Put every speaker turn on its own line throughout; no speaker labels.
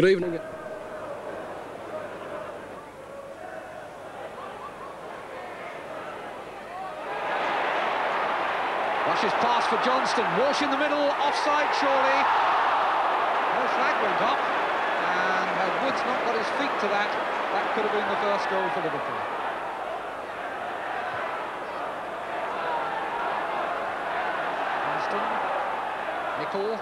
Good evening.
Rush's pass for Johnston. Walsh in the middle, offside surely. No flag went up, and had Woods not got his feet to that, that could have been the first goal for Liverpool. Johnston, Nicol.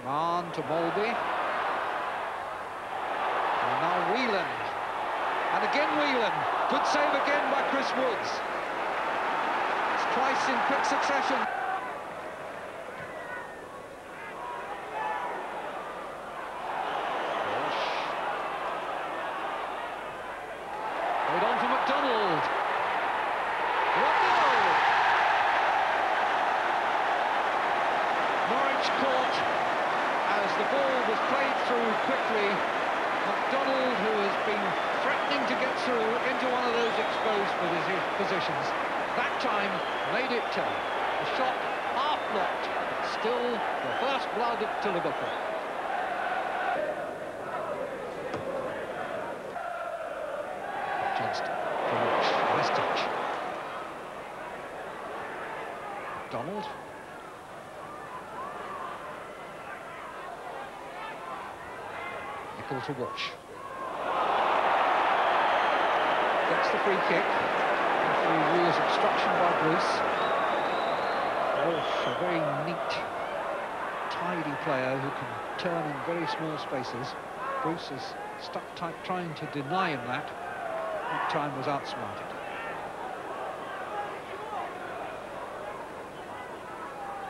McMahon to Molby. And now Whelan. And again Whelan. Good save again by Chris Woods. It's twice in quick succession. Walsh. Played on for McDonald. What goal! Norwich caught as the ball was played through quickly. McDonald, who has been threatening to get through into one of those exposed positions, that time made it turn. The shot half blocked, but still the first blood to Liverpool. Johnston for Walsh, nice touch. McDonald. Nicol to Walsh. Gets the free kick. Referee rules obstruction by Bruce. Walsh, a very neat, tidy player who can turn in very small spaces. Bruce is stuck tight trying to deny him that. That time was outsmarted.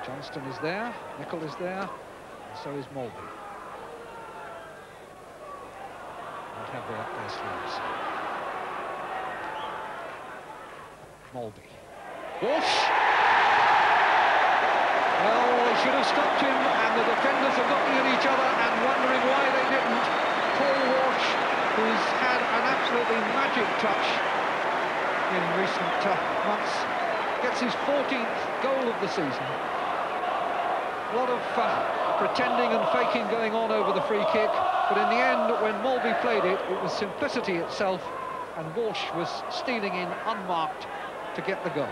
Johnston is there, Nicol is there, and so is Molby. Not have they up their sleeves. Molby. Walsh! Well, they should have stopped him, and the defenders are looking at each other and wondering why they didn't. Paul Walsh, who's had an absolutely magic touch in recent months, gets his 14th goal of the season. A lot of pretending and faking going on over the free kick, but in the end, when Molby played it, it was simplicity itself, and Walsh was stealing in unmarked to get the goal.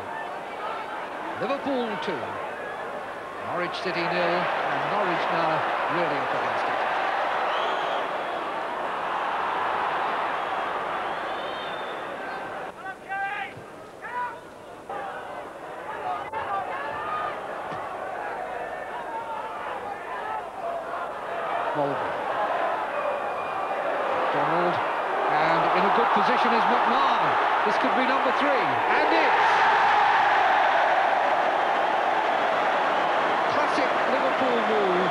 Liverpool 2, Norwich City 0, and Norwich now really up against it. Molby. Donald, and in a good position is McMahon. This could be number 3, and it's classic Liverpool move,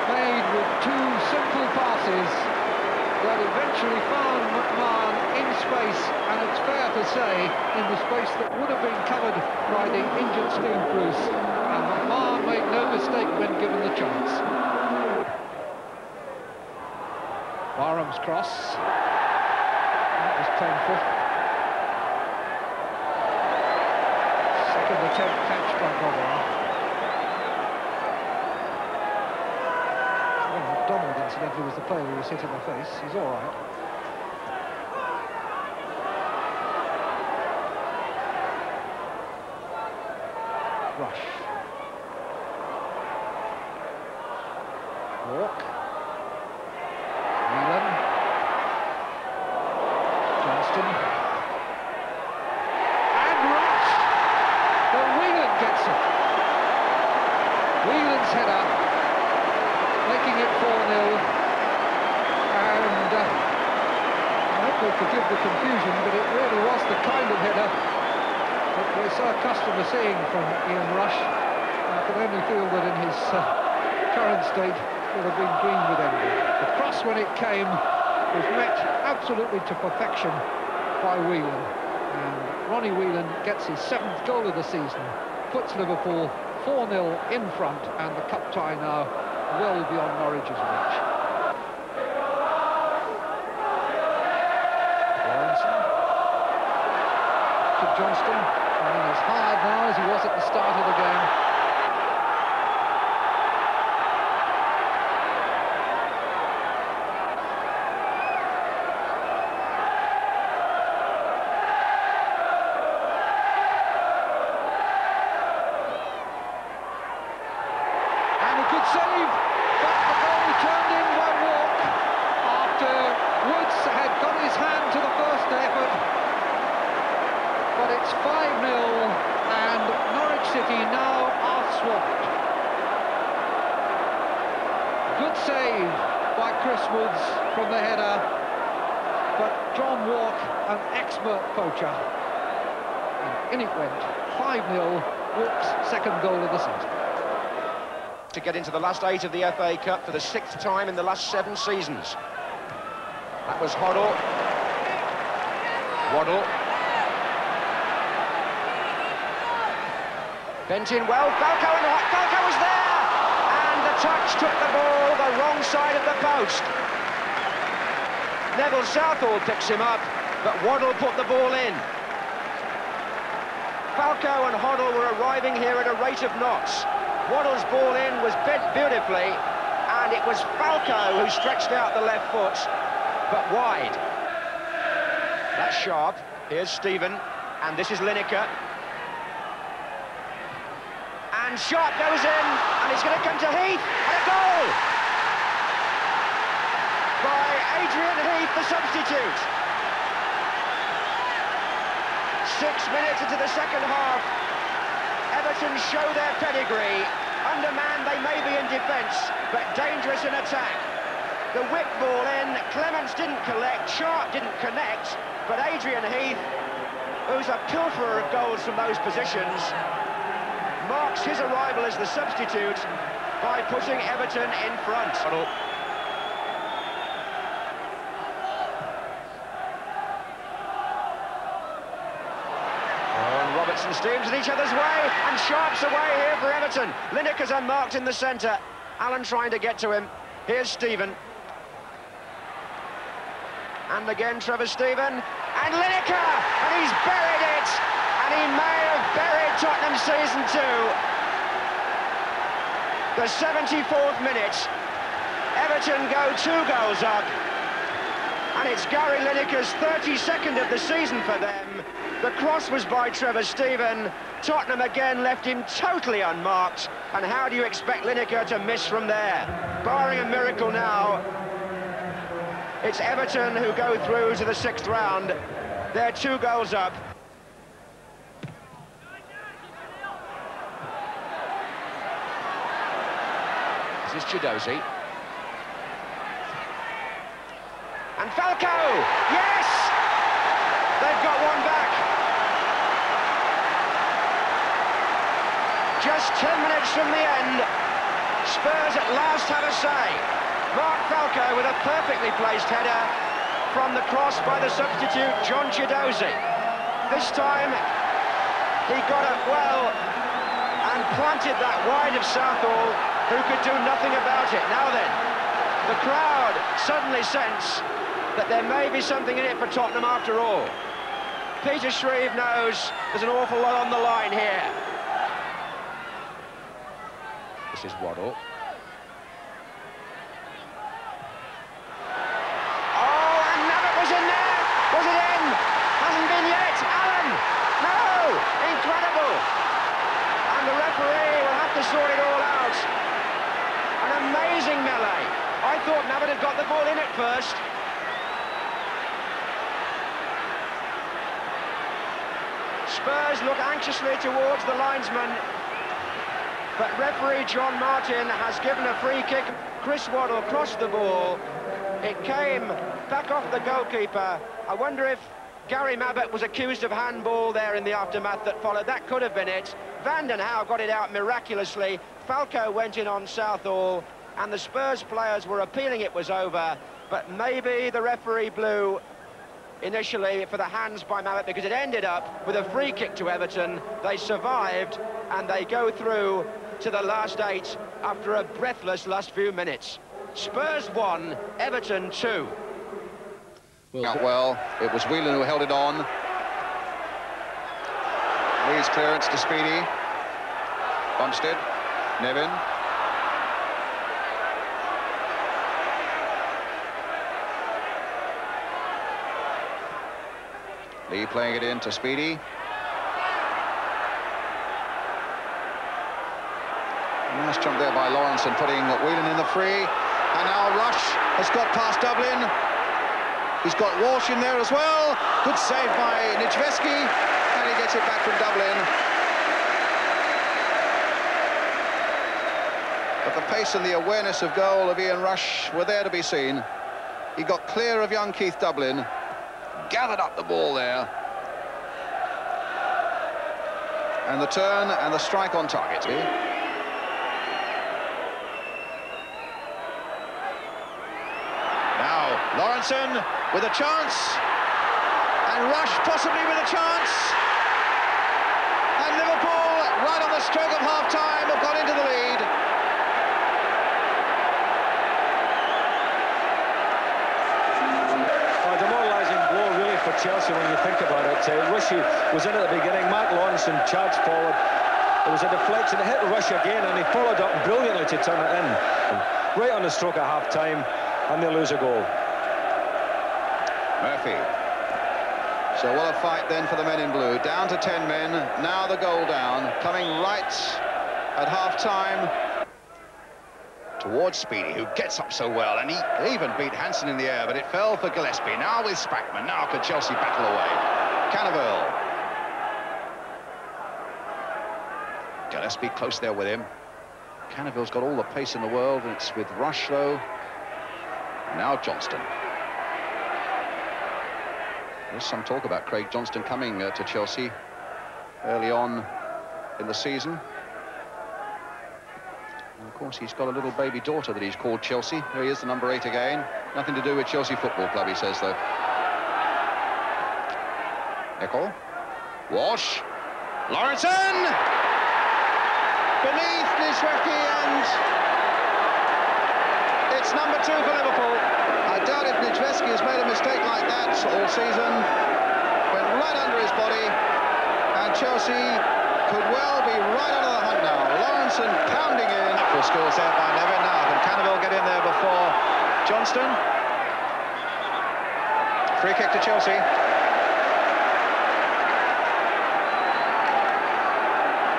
made with 2 simple passes that eventually found McMahon in space, and it's fair to say in the space that would have been covered by the injured Steve Bruce, and McMahon made no mistake when given the chance. Barham's cross. That was painful. Second attempt catch by Boban. Well, McDonald, incidentally, was the player who was hit in the face. He's all right. Rush. Walk. Whelan. Johnston. And Rush! But Whelan gets it. Whelan's header, making it 4-0. And I hope you'll forgive the confusion, but it really was the kind of header that we're so accustomed to seeing from Ian Rush. I can only feel that in his current state would have been green with envy. The cross, when it came, was met absolutely to perfection by Whelan. And Ronnie Whelan gets his 7th goal of the season, puts Liverpool 4-0 in front, and the cup tie now well beyond Norwich's reach. Lawrenson to Johnston, running as hard now as he was at the start of the game. but it's 5-0, and Norwich City now are swamped. Good save by Chris Woods from the header, but John Walk, an expert poacher, and in it went. 5-0, Walk's second goal of the season.
To get into the last 8 of the FA Cup for the 6th time in the last 7 seasons. That was Hoddle. Waddle. Bent in well, Falco was there! And the touch took the ball the wrong side of the post. Neville Southall picks him up, but Waddle put the ball in. Falco and Hoddle were arriving here at a rate of knots. Waddle's ball in was bent beautifully, and it was Falco who stretched out the left foot, but wide. That's sharp. Here's Stephen, and this is Lineker. And Sharp goes in, and it's going to come to Heath, and a goal! By Adrian Heath, the substitute. 6 minutes into the second half, Everton show their pedigree. Undermanned they may be in defence, but dangerous in attack. The whip ball in, Clements didn't collect, Sharp didn't connect, but Adrian Heath, who's a pilferer of goals from those positions, marks his arrival as the substitute by putting Everton in front. Robertson steams in each other's way, and Sharp's away here for Everton. Lineker's unmarked in the centre. Allen trying to get to him. Here's Stephen. And again Trevor Stephen. And Lineker! And he's buried it! And he may have buried Tottenham season 2. The 74th minute. Everton go 2 goals up. And it's Gary Lineker's 32nd of the season for them. The cross was by Trevor Stephen. Tottenham again left him totally unmarked. And how do you expect Lineker to miss from there? Barring a miracle now, it's Everton who go through to the 6th round. They're 2 goals up. This is Chidozie. And Falco! Yes! They've got one back. Just 10 minutes from the end, Spurs at last have a say. Mark Falco with a perfectly placed header from the cross by the substitute John Chidozie. This time he got it well and planted that wide of Southall, who could do nothing about it. Now then, the crowd suddenly sense that there may be something in it for Tottenham after all. Peter Shreve knows there's an awful lot on the line here. This is Waddle. Oh, and Nabbit was in there! Was it in? Hasn't been yet! Allen! No! Incredible! And the referee will have to sort it all out. An amazing melee. I thought Nabbit had got the ball in at first. Spurs look anxiously towards the linesman, but referee John Martin has given a free kick. Chris Waddle crossed the ball. It came back off the goalkeeper. I wonder if Gary Mabbott was accused of handball there in the aftermath that followed. That could have been it. Vanden Hauwe got it out miraculously. Falco went in on Southall, and the Spurs players were appealing it was over, but maybe the referee blew initially for the hands by Mabbott, because it ended up with a free kick to Everton. They survived, and they go through to the last 8 after a breathless last few minutes. Spurs 1, Everton 2.
Well, it was Whelan who held it on. Lee's clearance to Speedy. Bumstead, Nevin. Lee playing it in to Speedy. Nice jump there by Lawrence and putting Whelan in the free. And now Rush has got past Dublin. He's got Walsh in there as well. Good save by Niedzwiecki, and he gets it back from Dublin. But the pace and the awareness of goal of Ian Rush were there to be seen. He got clear of young Keith Dublin, gathered up the ball there. And the turn and the strike on target. Now, Lawrenson with a chance. And Rush possibly with a chance. And Liverpool, right on the stroke of half-time, have got into the lead.
For Chelsea, when you think about it, Rushy was in at the beginning. Mark Lawrenson charged forward. There was a deflection. It hit Rush again, and he followed up brilliantly to turn it in. Right on the stroke of half-time, and they lose a goal.
Murphy. So what a fight then for the men in blue. Down to 10 men. Now the goal down. Coming right at half-time towards Speedy, who gets up so well, and he even beat Hansen in the air, but it fell for Gillespie. Now with Spackman. Now could Chelsea battle away. Cannaville. Gillespie close there with him. Cannaville's got all the pace in the world, and it's with Rush, though. Now Johnston. There's some talk about Craig Johnston coming to Chelsea early on in the season. And of course, he's got a little baby daughter that he's called Chelsea. There he is, the number 8 again. Nothing to do with Chelsea Football Club, he says, though. Eckel. Walsh. Lawrenson! Beneath Niedzwiecki, and it's number 2 for Liverpool. I doubt if Niedzwiecki has made a mistake like that all season. Went right under his body, and Chelsea could well be right under the hunt now. Lawrenson pounding in. Full skills there by Nevin. Now can Cannaville get in there before Johnston? Free kick to Chelsea.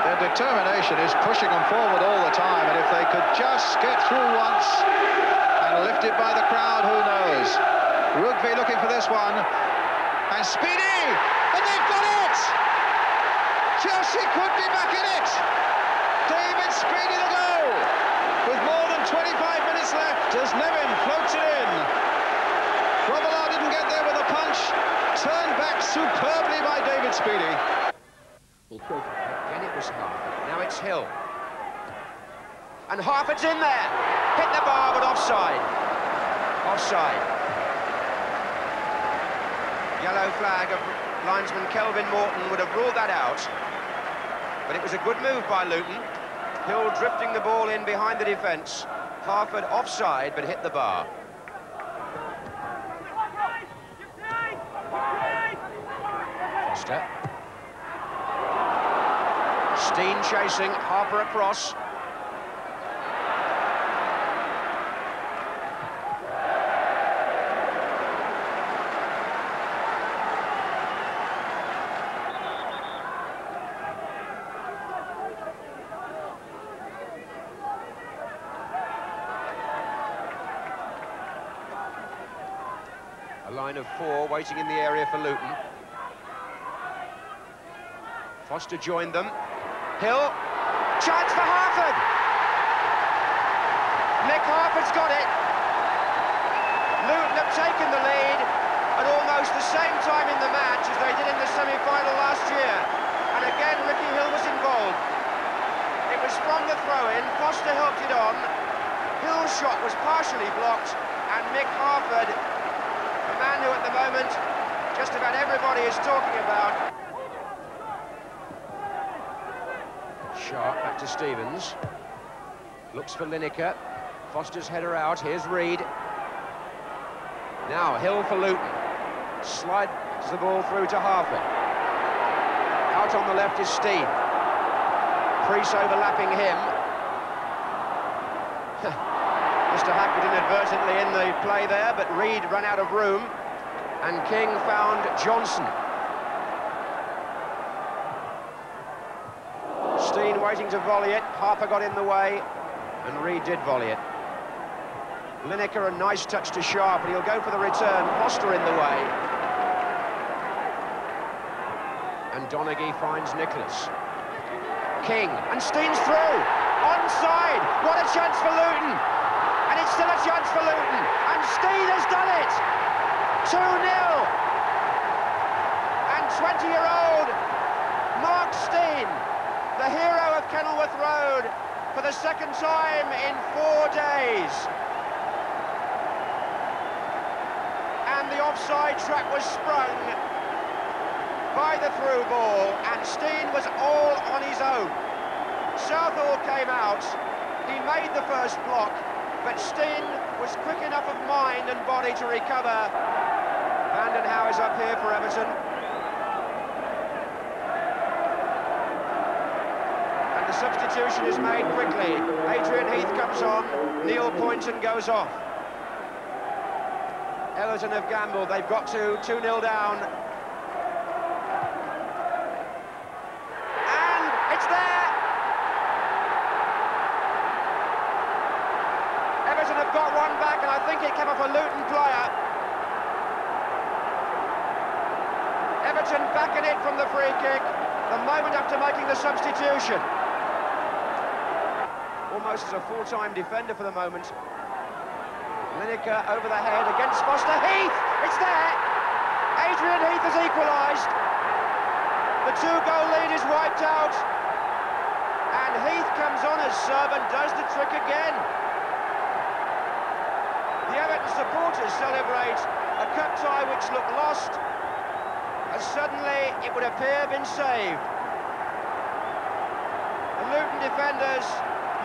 Their determination is pushing them forward all the time, and if they could just get through once and lift it by the crowd, who knows? Rugby looking for this one, and Speedy, and they've got it! Chelsea could be back in it! David Speedy the goal! With more than 25 minutes left as Nevin floats it in. Robillard didn't get there with a punch, turned back superbly by David Speedy.
Again it was Harford, now it's Hill. And Harford's in there! Hit the bar, but offside. Offside. Yellow flag of linesman Kelvin Morton would have ruled that out. But it was a good move by Luton. Hill drifting the ball in behind the defence. Harford offside, but hit the bar. Foster. Steen chasing, Harper across. A line of 4 waiting in the area for Luton. Foster joined them. Hill, chance for Harford! Nick Harford's got it. Luton have taken the lead at almost the same time in the match as they did in the semi-final last year. And again, Ricky Hill was involved. It was from the throw-in, Foster helped it on. Hill's shot was partially blocked, and Mick Harford, a man who at the moment just about everybody is talking about. Sharp back to Stevens. Looks for Lineker. Foster's header out. Here's Reed. Now Hill for Luton. Slides the ball through to Harford. Out on the left is Steen. Priest overlapping him. Mr. Hackett inadvertently in the play there, but Reed ran out of room, and King found Johnson. Steen waiting to volley it. Harper got in the way, and Reed did volley it. Lineker, a nice touch to Sharp, and he'll go for the return. Foster in the way. And Donaghy finds Nicholas. King, and Steen's through. Onside. What a chance for Luton. And it's still a chance for Luton. And Steen has done it. 2-0. And 20-year-old Mark Steen, the hero of Kenilworth Road, for the second time in 4 days. And the offside trap was sprung by the through ball, and Steen was all on his own. Southall came out, he made the first block, but Steen was quick enough of mind and body to recover. Vanden Hauwe is up here for Everton. And the substitution is made quickly. Adrian Heath comes on, Neil Poynton goes off. Everton have gambled, they've got to 2-0 down. And it's there! Everton have got one back, and I think it came off a Luton player. Everton backing it from the free kick, the moment after making the substitution. Almost as a full-time defender for the moment. Lineker over the head against Foster. Heath! It's there! Adrian Heath has equalised. The 2-goal lead is wiped out. And Heath comes on as sub and does the trick again. The Everton supporters celebrate a cup tie which looked lost, as suddenly it would appear been saved. The Luton defenders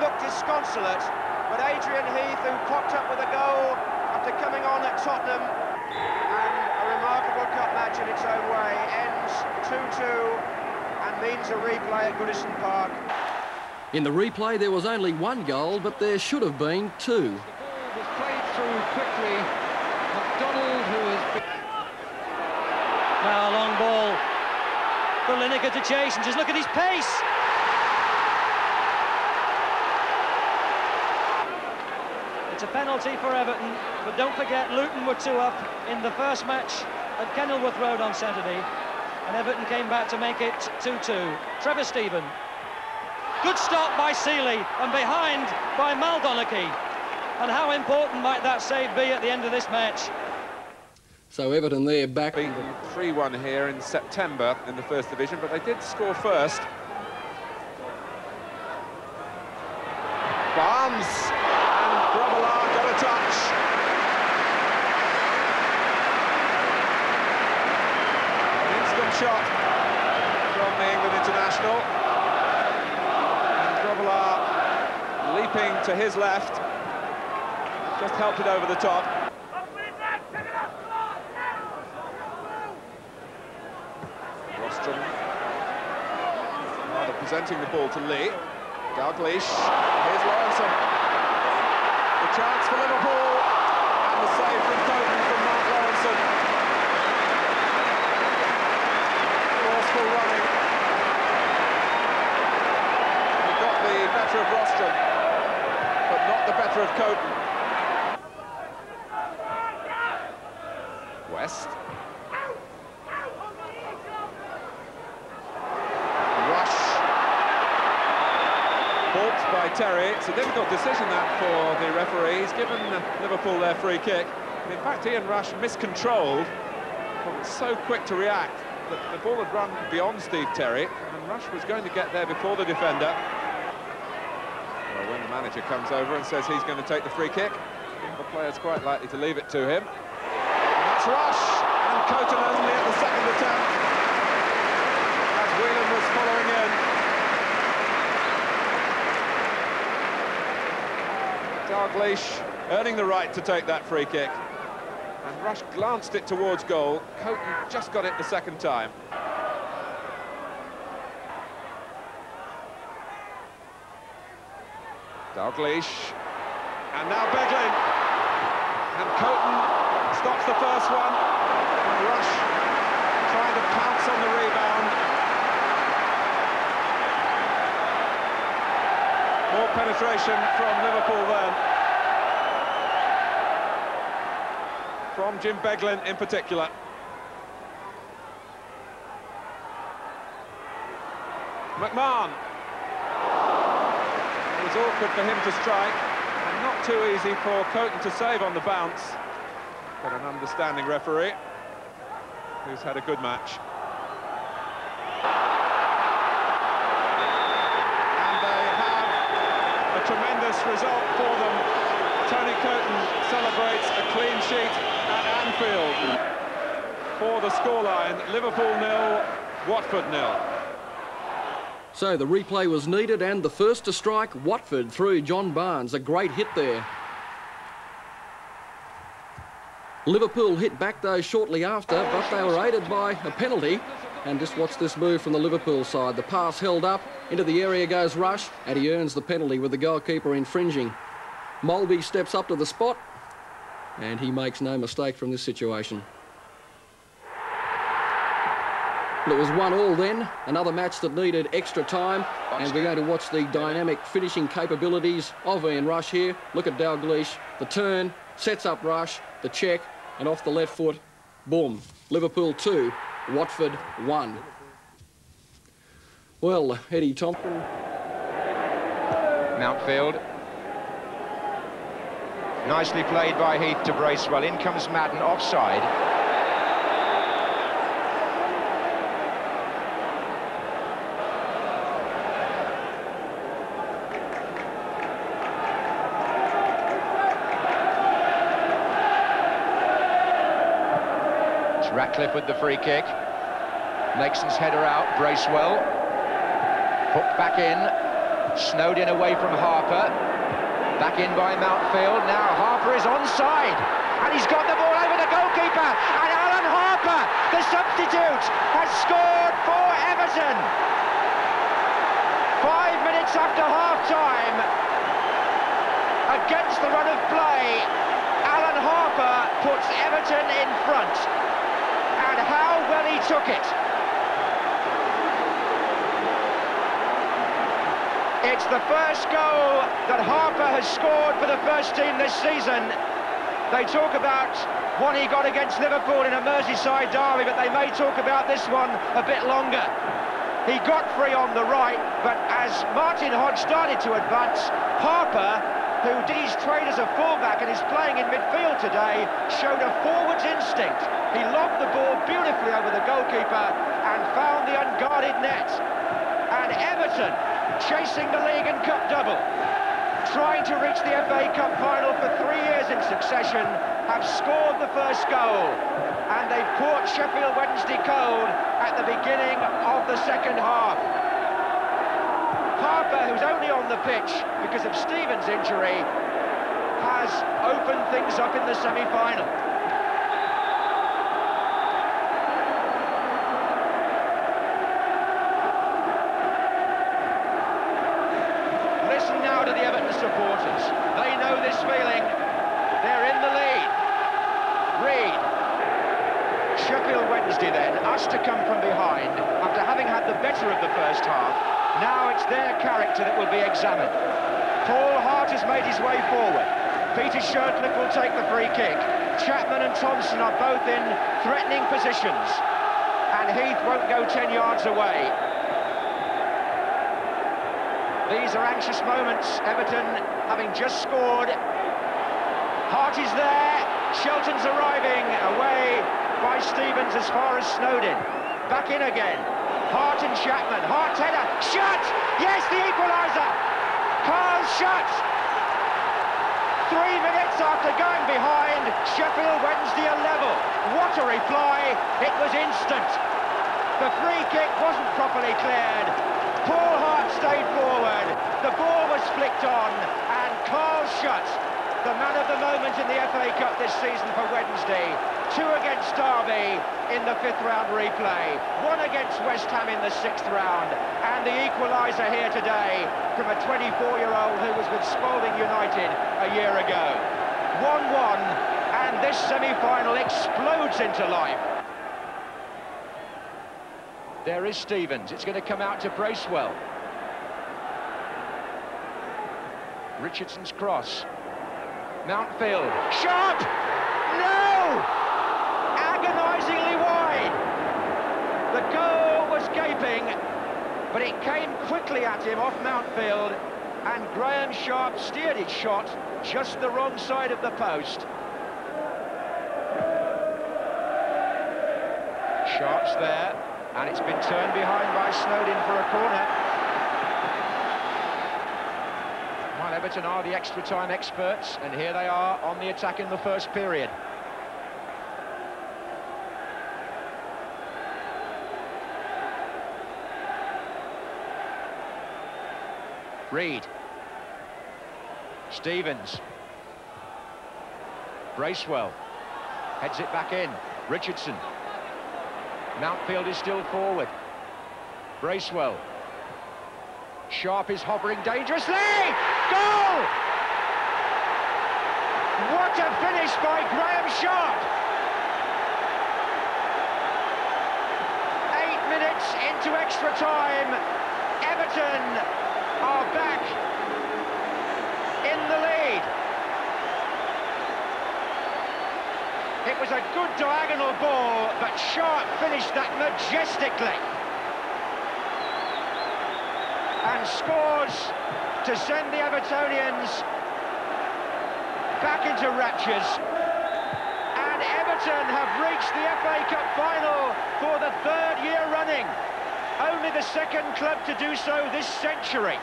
looked disconsolate, but Adrian Heath, who popped up with a goal after coming on at Tottenham, and a remarkable cup match in its own way, ends 2-2 and means a replay at Goodison Park.
In the replay, there was only one goal, but there should have been two.
The ball was played through quickly. McDonald, who has been...
Now a long ball for Lineker to chase, and just look at his pace. It's a penalty for Everton, but don't forget Luton were 2 up in the first match at Kenilworth Road on Saturday, and Everton came back to make it 2-2. Trevor Steven. Good stop by Seeley, and behind by Mal Donaghy. And how important might that save be at the end of this match?
So Everton there back.
Beaten 3-1 here in September in the First Division, but they did score first. Barnes and Grobbelaar got a touch. An instant shot from the England international. And Grobbelaar leaping to his left, just helped it over the top. Rostron rather presenting the ball to Lee. Dalglish, here's Lawrenson. The chance for Liverpool, and the save from Coton from Mark Lawrenson. Forceful running. He got the better of Rostron, but not the better of Coton. West. Balked by Terry. It's a difficult decision that for the referee. He's given Liverpool their free kick. And in fact, Ian Rush miscontrolled, but was so quick to react that the ball had run beyond Steve Terry, and Rush was going to get there before the defender. Well, when the manager comes over and says he's going to take the free kick, the player's quite likely to leave it to him. And that's Rush, and Coton only at the second attempt, as Whelan was following in. Dalglish earning the right to take that free kick, and Rush glanced it towards goal. Coton just got it the second time. Dalglish, and now Beglin, and Coton stops the first one, and Rush trying to pounce on the rebound. More penetration from Liverpool then. from Jim Beglin in particular. McMahon. It was awkward for him to strike, and not too easy for Coton to save on the bounce. But an understanding referee who's had a good match. And they have a tremendous result for them. Tony Coton celebrates a clean sheet at Anfield. For the scoreline, Liverpool 0, Watford 0.
So the replay was needed, and the first to strike, Watford, through John Barnes. A great hit there. Liverpool hit back though shortly after, but they were aided by a penalty. And just watch this move from the Liverpool side. The pass held up, into the area goes Rush, and he earns the penalty with the goalkeeper infringing. Mulby steps up to the spot, and he makes no mistake from this situation. It was 1-1 then, another match that needed extra time, and we're going to watch the dynamic finishing capabilities of Ian Rush here. Look at Dalglish, the turn, sets up Rush, the check, and off the left foot, boom. Liverpool 2, Watford 1. Well, Eddie Thompson.
Mountfield. Nicely played by Heath to Bracewell. In comes Madden, offside. Ratcliffe with the free kick. Nixon's header out, Bracewell. Hooked back in. Snowden away from Harper. Back in by Mountfield. Now Harper is onside. And he's got the ball over the goalkeeper. And Alan Harper, the substitute, has scored for Everton. 5 minutes after half-time. Against the run of play, Alan Harper puts Everton in front. And how well he took it. It's the first goal that Harper has scored for the first team this season. They talk about one he got against Liverpool in a Merseyside derby, but they may talk about this one a bit longer. He got free on the right, but as Martin Hodge started to advance, Harper, who did his trade as a fullback and is playing in midfield today, showed a forwards instinct. He lobbed the ball beautifully over the goalkeeper and found the unguarded net. And Everton, chasing the league and cup double, trying to reach the FA Cup final for 3 years in succession, have scored the first goal. And they've caught Sheffield Wednesday cold at the beginning of the second half. Harper, who's only on the pitch because of Stevens' injury, has opened things up in the semi-final. Listen now to the Everton supporters. They know this feeling. They're in the lead. Reid. Sheffield Wednesday then, asked to come from behind after having had the better of the first half. Now it's their character that will be examined. Paul Hart has made his way forward. Peter Shirtliff will take the free kick. Chapman and Thompson are both in threatening positions. And Heath won't go 10 yards away. These are anxious moments. Everton having just scored. Hart is there. Shelton's arriving. Away by Stevens as far as Snowden. Back in again. Hart and Chapman. Hart's header. Shot! Yes, the equaliser! Carl Schutt! 3 minutes after going behind, Sheffield Wednesday are level. What a reply. It was instant. The free kick wasn't properly cleared. Paul Hart stayed forward. The ball was flicked on, and Carl Schutt, the man of the moment in the FA Cup this season for Wednesday. 2 against Derby in the 5th round replay, 1 against West Ham in the 6th round, and the equaliser here today from a 24-year-old who was with Spalding United a year ago. 1-1, and this semi-final explodes into life. There is Stevens. It's going to come out to Bracewell. Richardson's cross. Mountfield. Shot! no! Agonisingly wide. The goal was gaping, but it came quickly at him off Mountfield, and Graham Sharp steered his shot just the wrong side of the post. Sharp's there, and it's been turned behind by Snowden for a corner. Well, Everton are the extra time experts, and here they are on the attack in the first period. Reed. Stevens. Bracewell. Heads it back in. Richardson. Mountfield is still forward. Bracewell. Sharp is hovering dangerously! Goal! What a finish by Graham Sharp! 8 minutes into extra time. Everton are back in the lead. It was a good diagonal ball, but Sharp finished that majestically. And scores to send the Evertonians back into raptures. And Everton have reached the FA Cup final for the 3rd year running. Only the 2nd club to do so this century.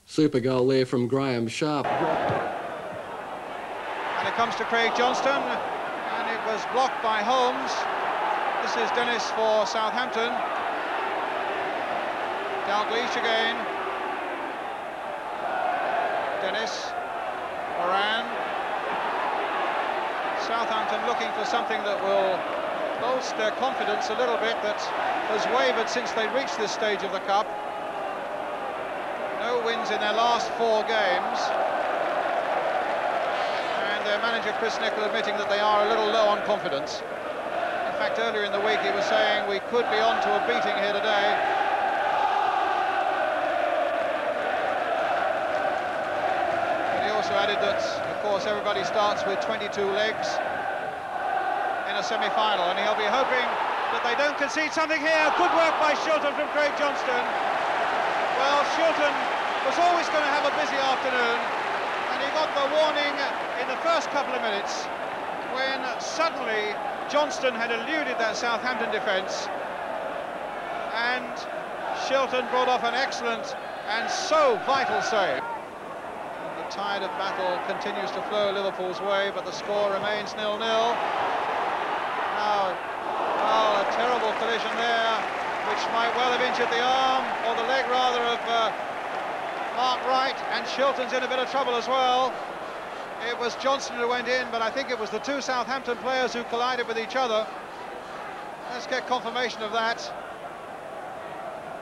Super goal there from Graham Sharp.
And it comes to Craig Johnston, and it was blocked by Holmes. This is Dennis for Southampton. Dalglish again. Dennis. Moran. Southampton looking for something that will bolster their confidence a little bit, that has wavered since they reached this stage of the Cup. No wins in their last 4 games. And their manager Chris Nicholl admitting that they are a little low on confidence. In fact, earlier in the week he was saying we could be on to a beating here today. But he also added that, of course, everybody starts with 22 legs in a semi-final, and he'll be hoping that they don't concede something here. Good work by Shilton from Craig Johnston. Well, Shilton was always going to have a busy afternoon, and he got the warning in the first couple of minutes when suddenly Johnston had eluded that Southampton defence, and Shilton brought off an excellent and so vital save. The tide of battle continues to flow Liverpool's way, but the score remains 0-0. Now, well, a terrible collision there, which might well have injured the arm, or the leg rather, of Mark Wright, and Shilton's in a bit of trouble as well. It was Johnston who went in, but I think it was the 2 Southampton players who collided with each other. Let's get confirmation of that.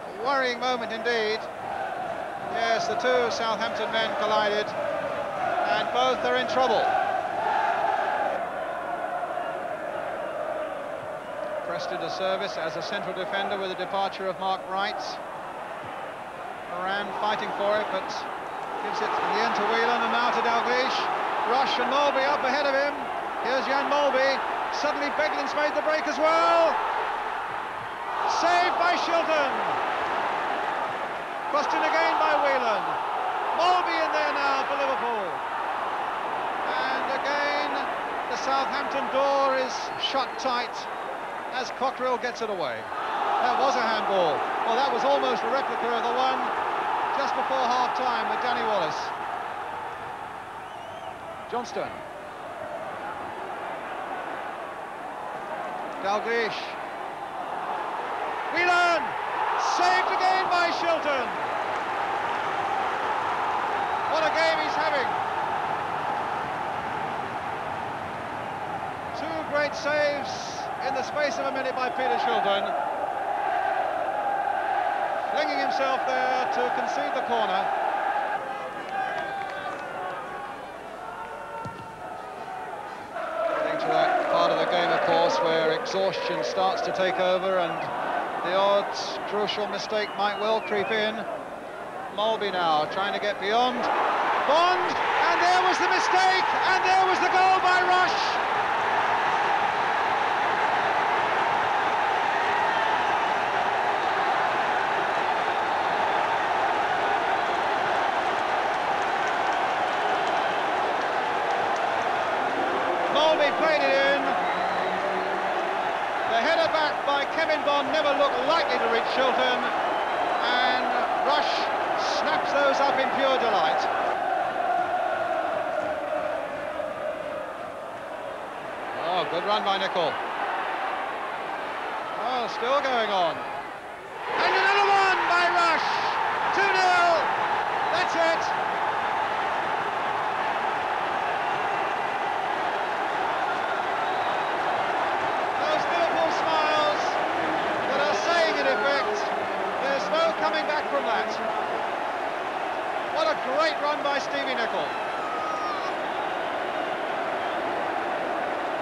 A worrying moment indeed. Yes, the 2 Southampton men collided, and both are in trouble. Preston to service as a central defender with the departure of Mark Wright. Moran fighting for it, but gives it in the end to Whelan, and now to Dalglish. Rush and Mulby up ahead of him. Here's Jan Mulby. Suddenly Beglin's made the break as well. Saved by Shilton. Crossed in again by Whelan. Mulby in there now for Liverpool. And again, the Southampton door is shut tight as Cockrell gets it away. That was a handball. Well, that was almost a replica of the one just before half-time with Danny Wallace. Johnston. Dalglish. Whelan! Saved again by Shilton. What a game he's having. 2 great saves in the space of a minute by Peter Shilton. Flinging himself there to concede the corner. Getting to that part of the game, of course, where exhaustion starts to take over and the odd crucial mistake might well creep in. Mulby now trying to get beyond. Bond, and And there was the mistake, and there was the goal by Rush. Molby played it in. The header back by Kevin Bond never looked likely to reach Shilton, and Rush snaps those up in pure delight. Oh, good run by Nicol. Oh, still going on. And another one by Rush. 2-0. That's it. Those Liverpool smiles that are saying in effect, there's no coming back from that. What a great run by Stevie Nicol.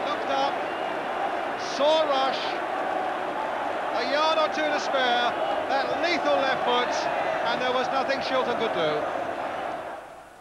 Looked up, saw Rush, a yard or two to spare, that lethal left foot, and there was nothing Shilton could do.